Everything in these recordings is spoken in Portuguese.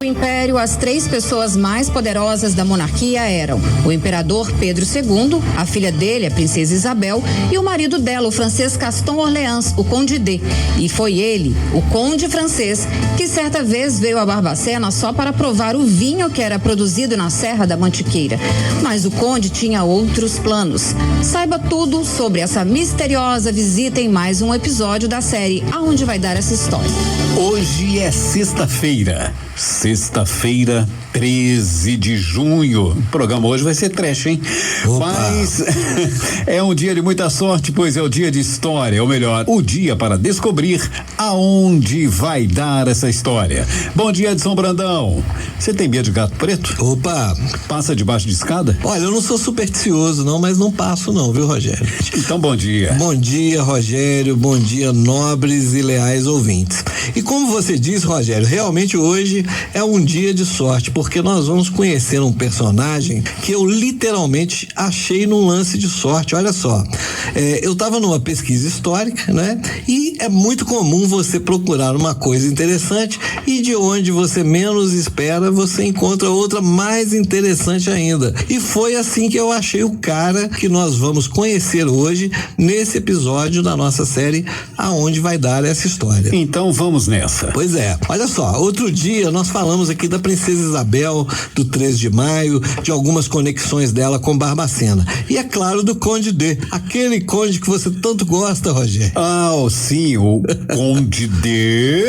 No Império, as 3 pessoas mais poderosas da monarquia eram o imperador Pedro II, a filha dele, a princesa Isabel, e o marido dela, o francês Gaston Orleans, o conde D. E foi ele, o conde francês, que certa vez veio a Barbacena só para provar o vinho que era produzido na Serra da Mantiqueira. Mas o conde tinha outros planos. Saiba tudo sobre essa misteriosa visita em mais um episódio da série Aonde Vai Dar Essa História. Hoje é sexta-feira, 13 de junho. O programa hoje vai ser trash, hein? Opa. Mas é um dia de muita sorte, pois é o dia de história, ou melhor, o dia para descobrir aonde vai dar essa história. Bom dia, Edson Brandão. Você tem medo de gato preto? Opa! Passa debaixo de escada? Olha, eu não sou supersticioso não, mas não passo não, viu, Rogério? Então, bom dia. Bom dia, Rogério, bom dia, nobres e leais ouvintes. E como você diz, Rogério, realmente hoje é um dia de sorte, porque nós vamos conhecer um personagem que eu literalmente achei num lance de sorte. Olha só, eu estava numa pesquisa histórica, né? E é muito comum você procurar uma coisa interessante e de onde você menos espera, você encontra outra mais interessante ainda. E foi assim que eu achei o cara que nós vamos conhecer hoje nesse episódio da nossa série Aonde Vai Dar Essa História. Então vamos nessa. Pois é, olha só, outro dia nós falamos aqui da princesa Isabel, do 3 de maio, de algumas conexões dela com Barbacena. E é claro, do Conde D, aquele conde que você tanto gosta, Rogério. Ah, sim, o Conde D.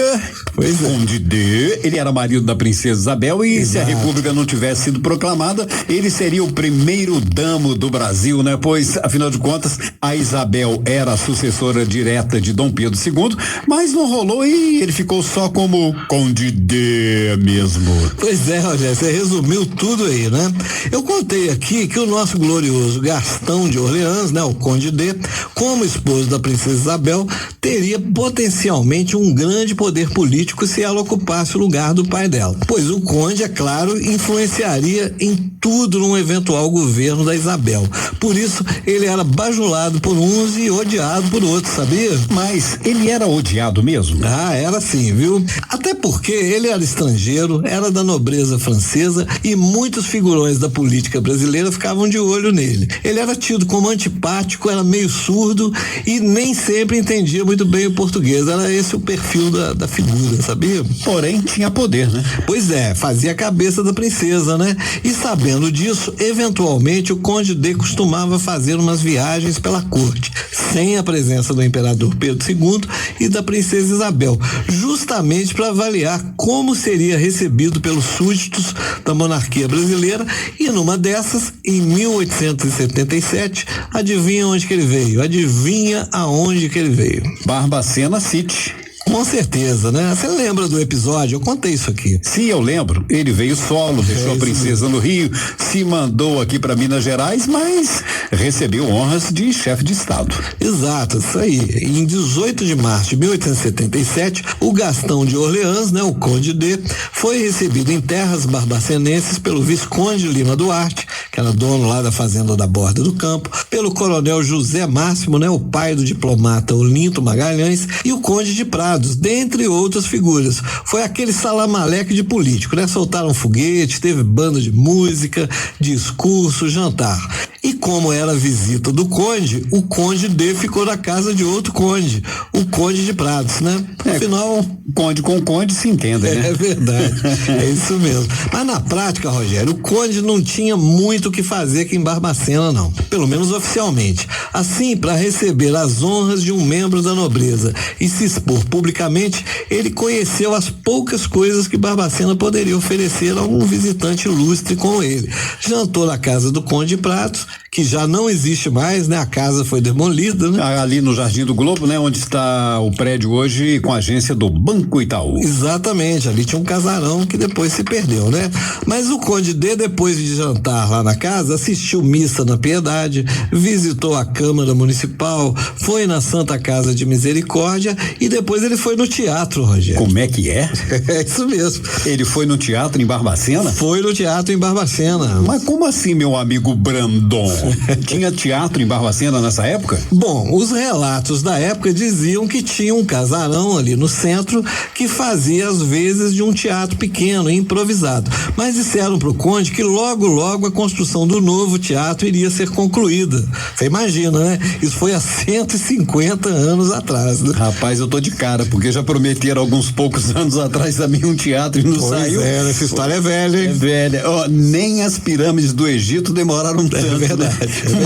Pois é. Conde D, ele era marido da princesa Isabel e Exato. se a república não tivesse sido proclamada, ele seria o primeiro damo do Brasil, né? Pois, afinal de contas, a Isabel era a sucessora direta de Dom Pedro II, mas não rolou e ele ficou só como Conde D mesmo. Pois é, Rogério, você resumiu tudo aí, né? Eu contei aqui que o nosso glorioso Gastão de Orleans, né, o Conde D, como esposo da princesa Isabel, teria potencialmente um grande poder político se ela ocupasse o lugar do pai dela. Pois o conde, é claro, influenciaria em tudo num eventual governo da Isabel. Por isso, ele era bajulado por uns e odiado por outros, sabia? Mas ele era odiado mesmo? Ah, era sim, viu? Até porque ele era estrangeiro, era da nobreza francesa e muitos figurões da política brasileira ficavam de olho nele. Ele era tido como antipático, era meio surdo e nem sempre entendia muito bem o português. Era esse o perfil da figura, sabia? Porém, tinha poder, né? Pois é, fazia a cabeça da princesa, né? E sabendo disso, eventualmente o Conde D costumava fazer umas viagens pela corte, sem a presença do imperador Pedro II e da princesa Isabel, justamente para avaliar como seria recebido pelos súditos da monarquia brasileira. E numa dessas, em 1877, adivinha onde que ele veio? Adivinha aonde que ele veio? Barbacena City. Com certeza, né? Você lembra do episódio? Eu contei isso aqui. Sim, eu lembro. Ele veio solo, deixou a princesa no Rio, se mandou aqui para Minas Gerais, mas recebeu honras de chefe de Estado. Exato, isso aí. Em 18 de março de 1877, o Gastão de Orleans, né, o Conde D, foi recebido em terras barbacenenses pelo Visconde Lima Duarte, que era dono lá da fazenda da Borda do Campo, pelo coronel José Máximo, né, o pai do diplomata Olinto Magalhães, e o Conde de Prados, dentre outras figuras. Foi aquele salamaleque de político, né? Soltaram foguete, teve banda de música, discurso, jantar. E como era a visita do conde, o Conde D ficou na casa de outro conde, o Conde de Prados, né? Afinal, conde com conde se entendem, né? É verdade, é isso mesmo. Mas na prática, Rogério, o conde não tinha muito o que fazer aqui em Barbacena, não. Pelo menos oficialmente. Assim, para receber as honras de um membro da nobreza e se expor publicamente, ele conheceu as poucas coisas que Barbacena poderia oferecer a um visitante ilustre como ele. Jantou na casa do Conde de Prados, que já não existe mais, né? A casa foi demolida, né? Ali no Jardim do Globo, né? Onde está o prédio hoje com a agência do Banco Itaú. Exatamente, ali tinha um casarão que depois se perdeu, né? Mas o Conde D, depois de jantar lá na casa, assistiu missa na Piedade, visitou a Câmara Municipal, foi na Santa Casa de Misericórdia e depois ele foi no teatro, Rogério. Como é que é? É isso mesmo. Ele foi no teatro em Barbacena? Foi no teatro em Barbacena. Mas como assim, meu amigo Brandon? Bom, tinha teatro em Barbacena nessa época? Bom, os relatos da época diziam que tinha um casarão ali no centro que fazia às vezes de um teatro pequeno, improvisado. Mas disseram pro conde que logo a construção do novo teatro iria ser concluída. Você imagina, né? Isso foi há 150 anos atrás, né? Rapaz, eu tô de cara, porque já prometeram alguns poucos anos atrás também um teatro e não saiu. Essa história é velha, hein? É velha. Nem as pirâmides do Egito demoraram tanto. É verdade.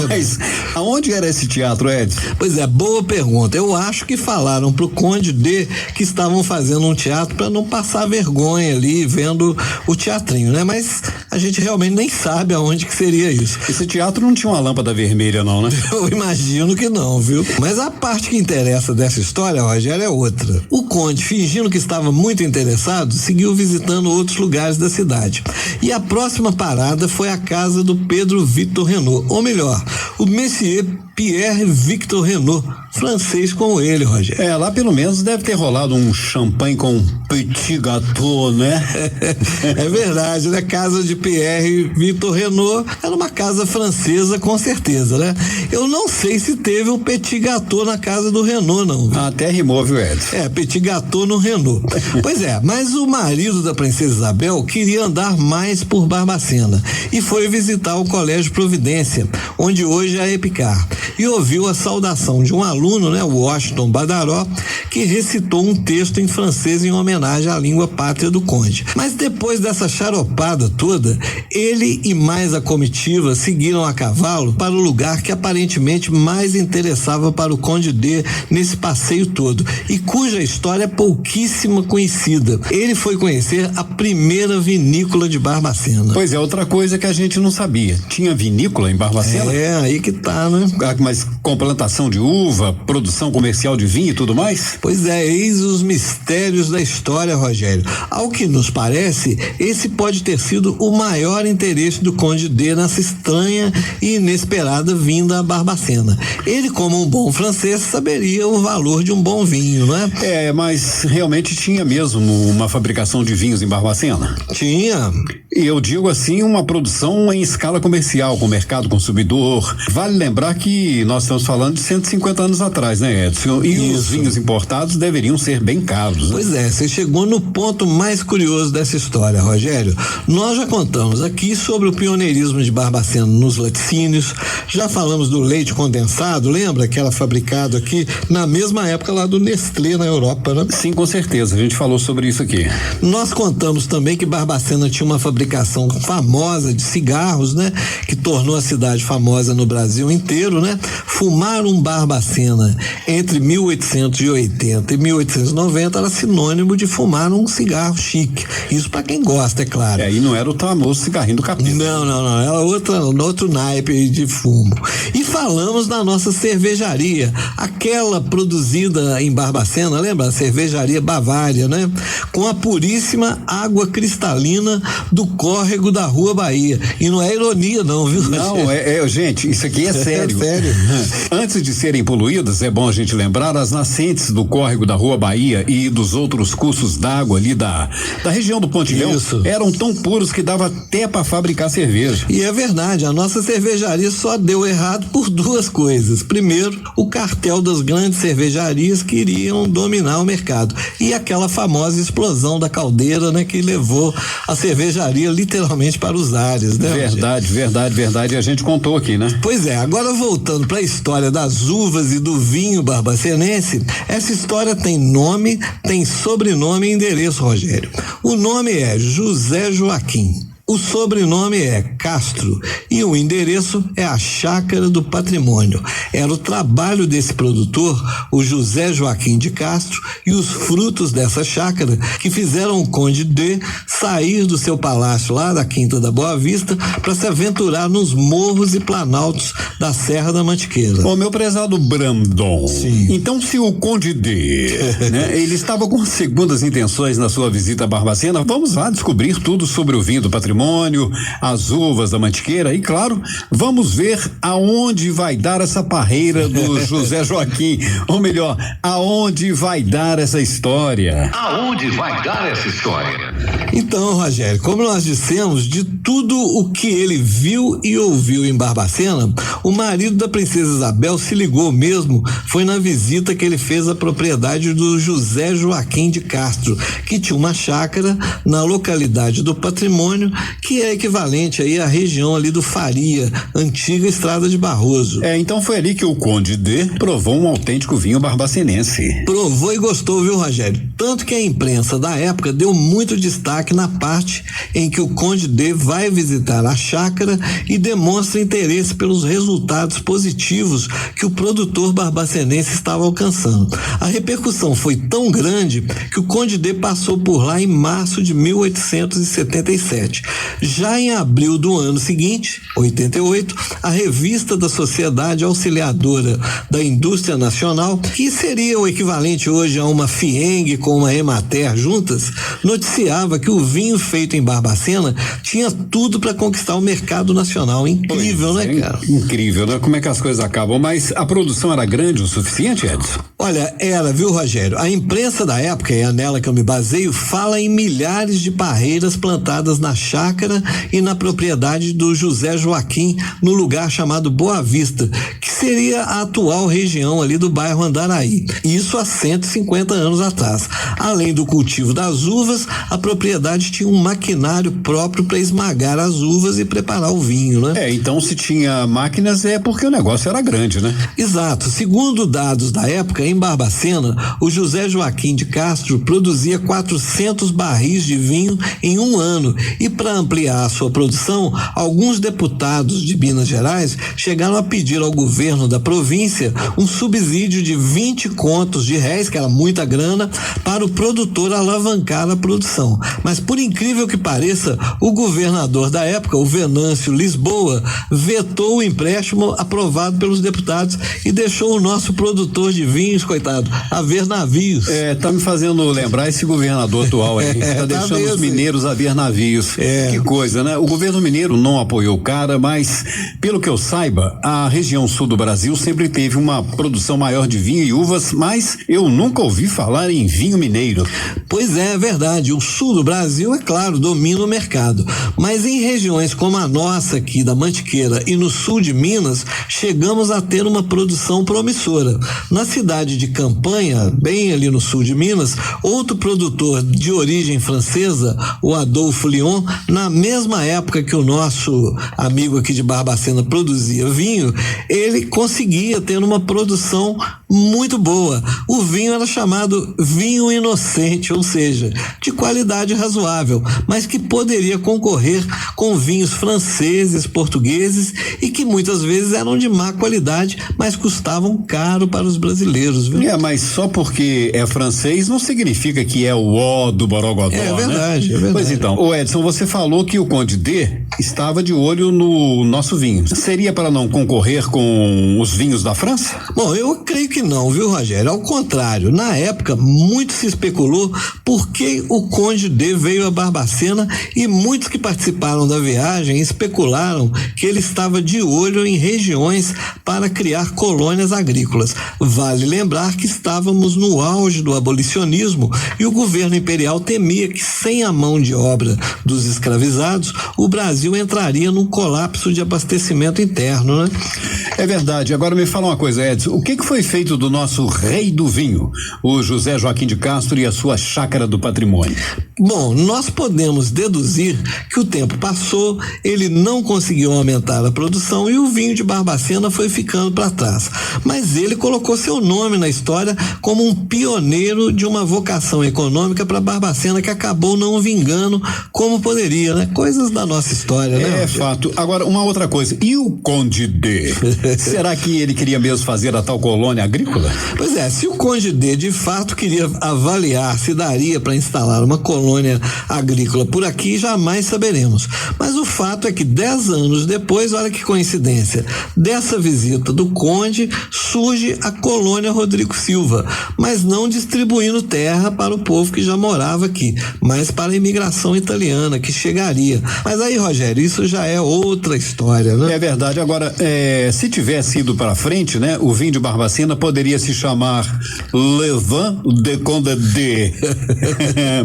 Mas aonde era esse teatro, Edson? Pois é, boa pergunta. Eu acho que falaram pro Conde D que estavam fazendo um teatro para não passar vergonha ali vendo o teatrinho, né? Mas a gente realmente nem sabe aonde que seria isso. Esse teatro não tinha uma lâmpada vermelha não, né? Eu imagino que não, viu? Mas a parte que interessa dessa história, Rogério, é outra. O Conde, fingindo que estava muito interessado, seguiu visitando outros lugares da cidade. E a próxima parada foi a casa do Pedro Victor Renault, ou melhor, o Monsieur Pierre Victor Renault, francês como ele, Rogério. Lá pelo menos deve ter rolado um champanhe com petit gâteau, né? É verdade, né? Casa de Pierre Victor Renault era uma casa francesa, com certeza, né? Eu não sei se teve o petit gâteau na casa do Renault, não. Até rimou, viu, Edson? Petit gâteau no Renault. Pois é, mas o marido da princesa Isabel queria andar mais por Barbacena e foi visitar o Colégio Providência, onde hoje é a Epicar, e ouviu a saudação de um aluno, né, o Washington Badaró, que recitou um texto em francês em homenagem à língua pátria do conde. Mas depois dessa charopada toda, ele e mais a comitiva seguiram a cavalo para o lugar que aparentemente mais interessava para o Conde D nesse passeio todo e cuja história é pouquíssimo conhecida. Ele foi conhecer a primeira vinícola de Barbacena. Pois é, outra coisa que a gente não sabia. Tinha vinícola em Barbacena? Aí que tá, né? Mas com plantação de uva, produção comercial de vinho e tudo mais? Pois é, eis os mistérios da história, Rogério. Ao que nos parece, esse pode ter sido o maior interesse do Conde D nessa estranha e inesperada vinda a Barbacena. Ele, como um bom francês, saberia o valor de um bom vinho, né? Mas realmente tinha mesmo uma fabricação de vinhos em Barbacena? Tinha. E eu digo assim, uma produção em escala comercial, com mercado consumidor. Vale lembrar que nós estamos falando de 150 anos atrás, né, Edson? E os vinhos importados deveriam ser bem caros, né? Pois é, você chegou no ponto mais curioso dessa história, Rogério. Nós já contamos aqui sobre o pioneirismo de Barbacena nos laticínios, já falamos do leite condensado, lembra que era fabricado aqui na mesma época lá do Nestlé na Europa, né? Sim, com certeza, a gente falou sobre isso aqui. Nós contamos também que Barbacena tinha uma fabricação famosa de cigarros, né? Que tornou a cidade famosa no Brasil inteiro, né? Fumar um Barbacena entre 1880 e 1890 era sinônimo de fumar um cigarro chique. Isso para quem gosta, é claro. E não era o famoso cigarrinho do capeta. Não, era outro naipe de fumo. E falamos da nossa cervejaria, aquela produzida em Barbacena, lembra? A cervejaria Bavária, né? Com a puríssima água cristalina do córrego da Rua Bahia. E não é ironia não, viu? Não, gente, isso aqui é sério. É sério. Antes de serem poluídas, é bom a gente lembrar, as nascentes do córrego da Rua Bahia e dos outros cursos d'água ali da região do Pontilhão eram tão puros que dava até para fabricar cerveja. E é verdade, a nossa cervejaria só deu errado por duas coisas. Primeiro, o cartel das grandes cervejarias que iriam dominar o mercado. E aquela famosa explosão da caldeira, né? Que levou a cervejaria literalmente para os ares, né? Verdade. A gente contou aqui, né? Pois é, agora voltando para a história das uvas e do vinho barbacenense, essa história tem nome, tem sobrenome e endereço, Rogério. O nome é José Joaquim. O sobrenome é Castro e o endereço é a Chácara do Patrimônio. Era o trabalho desse produtor, o José Joaquim de Castro, e os frutos dessa chácara que fizeram o Conde D sair do seu palácio lá da Quinta da Boa Vista para se aventurar nos morros e planaltos da Serra da Mantiqueira. Ô, meu prezado Brandon. Sim. Então, se o Conde D, né, ele estava com segundas intenções na sua visita a Barbacena, vamos lá descobrir tudo sobre o vinho do patrimônio patrimônio, as uvas da Mantiqueira e, claro, vamos ver aonde vai dar essa parreira do José Joaquim, ou melhor, aonde vai dar essa história. Aonde vai dar essa história? Então, Rogério, como nós dissemos, de tudo o que ele viu e ouviu em Barbacena, o marido da princesa Isabel se ligou mesmo, foi na visita que ele fez à propriedade do José Joaquim de Castro, que tinha uma chácara na localidade do Patrimônio, que é equivalente aí à região ali do Faria, antiga Estrada de Barroso. Então foi ali que o Conde D provou um autêntico vinho barbacenense. Provou e gostou, viu, Rogério? Tanto que a imprensa da época deu muito destaque na parte em que o Conde D vai visitar a chácara e demonstra interesse pelos resultados positivos que o produtor barbacenense estava alcançando. A repercussão foi tão grande que o Conde D passou por lá em março de 1877. Já em abril do ano seguinte, 88, a revista da Sociedade Auxiliadora da Indústria Nacional, que seria o equivalente hoje a uma FIENG com uma Emater juntas, noticiava que o vinho feito em Barbacena tinha tudo para conquistar o mercado nacional. Incrível, né, cara? Incrível, né? Como é que as coisas acabam? Mas a produção era grande o suficiente, Edson? Olha, era, viu, Rogério? A imprensa da época, e é nela que eu me baseio, fala em milhares de parreiras plantadas na chácara e na propriedade do José Joaquim, no lugar chamado Boa Vista, que seria a atual região ali do bairro Andaraí. Isso há 150 anos atrás. Além do cultivo das uvas, a propriedade tinha um maquinário próprio para esmagar as uvas e preparar o vinho, né? Então se tinha máquinas é porque o negócio era grande, né? Exato. Segundo dados da época, em Barbacena, o José Joaquim de Castro produzia 400 barris de vinho em um ano e para ampliar a sua produção, alguns deputados de Minas Gerais chegaram a pedir ao governo da província um subsídio de 20 contos de réis, que era muita grana, para o produtor alavancar a produção. Mas por incrível que pareça, o governador da época, o Venâncio Lisboa, vetou o empréstimo aprovado pelos deputados e deixou o nosso produtor de vinhos, coitado, a ver navios. Tá me fazendo lembrar esse governador atual aí, tá deixando os mineiros a ver navios. Que coisa, né? O governo mineiro não apoiou o cara, mas pelo que eu saiba, a região sul do Brasil sempre teve uma produção maior de vinho e uvas, mas eu nunca ouvi falar em vinho mineiro. Pois é verdade, o sul do Brasil, é claro, domina o mercado, mas em regiões como a nossa aqui da Mantiqueira e no sul de Minas, chegamos a ter uma produção promissora. Na cidade de Campanha, bem ali no sul de Minas, outro produtor de origem francesa, o Adolfo Lyon, na mesma época que o nosso amigo aqui de Barbacena produzia vinho, ele conseguia ter uma produção muito boa. O vinho era chamado vinho inocente, ou seja, de qualidade razoável, mas que poderia concorrer com vinhos franceses, portugueses e que muitas vezes eram de má qualidade, mas custavam caro para os brasileiros, viu? Mas só porque é francês não significa que é o ó do Borogodó, é verdade, né? É verdade. Pois então, ô Edson, você falou que o Conde D estava de olho no nosso vinho. Seria para não concorrer com os vinhos da França? Bom, eu creio que não, viu, Rogério? Ao contrário, na época, muito se especulou por que o Conde D veio a Barbacena e muitos que participaram da viagem especularam que ele estava de olho em regiões para criar colônias agrícolas. Vale lembrar que estávamos no auge do abolicionismo e o governo imperial temia que sem a mão de obra dos escravizados, o Brasil entraria num colapso de abastecimento interno, né? É verdade. Agora me fala uma coisa, Edson, o que foi feito do nosso rei do vinho, o José Joaquim de Castro e a sua chácara do patrimônio? Bom, nós podemos deduzir que o tempo passou, ele não conseguiu aumentar a produção e o vinho de Barbacena foi ficando para trás. Mas ele colocou seu nome na história como um pioneiro de uma vocação econômica para Barbacena que acabou não vingando como poderia, né? Coisas da nossa história, né? É fato. Agora, uma outra coisa, e o Conde D? Será que ele queria mesmo fazer a tal colônia agrícola? Pois é, se o Conde D de fato queria avaliar se daria para instalar uma colônia agrícola por aqui, jamais saberemos. Mas o fato é que 10 anos depois, olha que coincidência, dessa visita do Conde surge a colônia Rodrigo Silva, mas não distribuindo terra para o povo que já morava aqui, mas para a imigração italiana que chegaria. Mas aí, Rogério, isso já é outra história, né? É verdade. Agora, se tivesse ido para frente, né, o vinho de Barbacena poderia se chamar Levant de Conde D.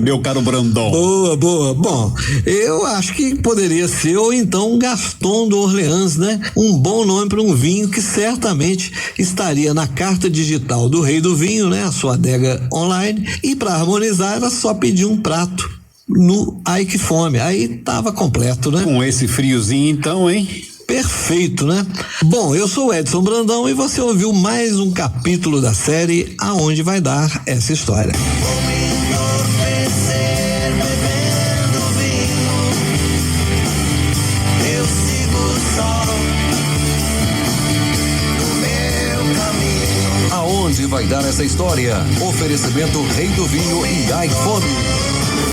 Meu caro Brandão. Boa, boa. Bom, eu acho que poderia ser, ou então Gaston de Orleans, né? Um bom nome para um vinho que certamente estaria na carta digital do Rei do Vinho, né? A sua adega online. E para harmonizar, era só pedir um prato no Ai Que Fome. Aí tava completo, né? Com esse friozinho então, hein? Perfeito, né? Bom, eu sou o Edson Brandão e você ouviu mais um capítulo da série Aonde Vai Dar Essa História. Aonde vai dar essa história? Oferecimento Rei do Vinho e iFome.